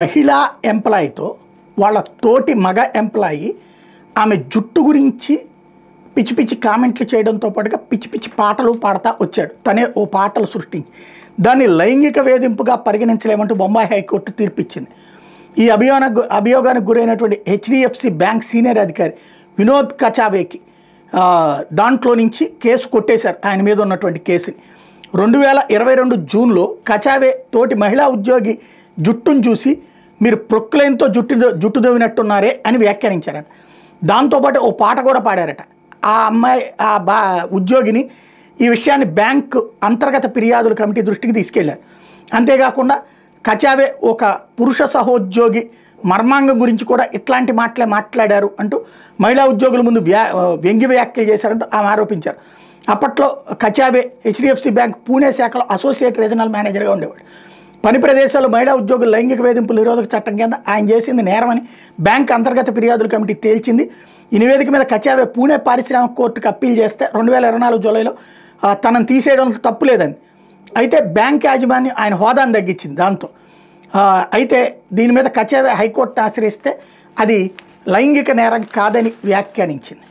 మహిళా ఎంప్లాయీతో వాళ్ళ తోటి మగ ఎంప్లాయీ ఆమె జుట్టు గురించి పిచ్చి పిచ్చి కామెంట్లు చేయడంతో పాటుగా పిచ్చి పిచ్చి పాటలు పాడుతూ వచ్చాడు. తనే ఓ పాటలు సృష్టించి దాన్ని లైంగిక వేధింపుగా పరిగణించలేమంటూ బొంబాయి హైకోర్టు తీర్పిచ్చింది. ఈ అభియోగానికి గురైనటువంటి హెచ్డిఎఫ్సి బ్యాంక్ సీనియర్ అధికారి వినోద్ కచావేకి దాంట్లో నుంచి కేసు కొట్టేశారు. ఆయన మీద ఉన్నటువంటి కేసుని 2022 జూన్లో కచావే తోటి మహిళా ఉద్యోగి జుట్టును చూసి మీరు ప్రొక్లైన్తో జుట్టు దవ్వినట్టున్నారే అని వ్యాఖ్యానించారట. దాంతోపాటు ఓ పాట కూడా పాడారట. ఆ అమ్మాయి ఉద్యోగిని ఈ విషయాన్ని బ్యాంకు అంతర్గత ఫిర్యాదుల కమిటీ దృష్టికి తీసుకెళ్లారు. అంతేకాకుండా కచావే ఒక పురుష సహోద్యోగి మర్మాంగం గురించి కూడా ఇట్లాంటి మాటలే మాట్లాడారు అంటూ మహిళా ఉద్యోగుల ముందు వ్యంగ్య వ్యాఖ్యలు చేశారంటూ ఆమె ఆరోపించారు. అప్పట్లో కచావే హెచ్డిఎఫ్సి బ్యాంక్ పూణే శాఖలో అసోసియేట్ రీజనల్ మేనేజర్గా ఉండేవాడు. పని ప్రదేశాల్లో మహిళా ఉద్యోగుల లైంగిక వేధింపుల నిరోధక చట్టం కింద ఆయన చేసింది నేరమని బ్యాంక్ అంతర్గత ఫిర్యాదుల కమిటీ తేల్చింది. ఈ నివేదిక మీద కచావే పూణే పారిశ్రామిక కోర్టుకు అప్పీల్ చేస్తే 2024 జూలైలో తనను తీసేయడం తప్పులేదని, అయితే బ్యాంక్ యాజమాన్యం ఆయన హోదాను తగ్గించింది. దాంతో అయితే దీని మీద కచావే హైకోర్టును ఆశ్రయిస్తే అది లైంగిక నేరం కాదని వ్యాఖ్యానించింది.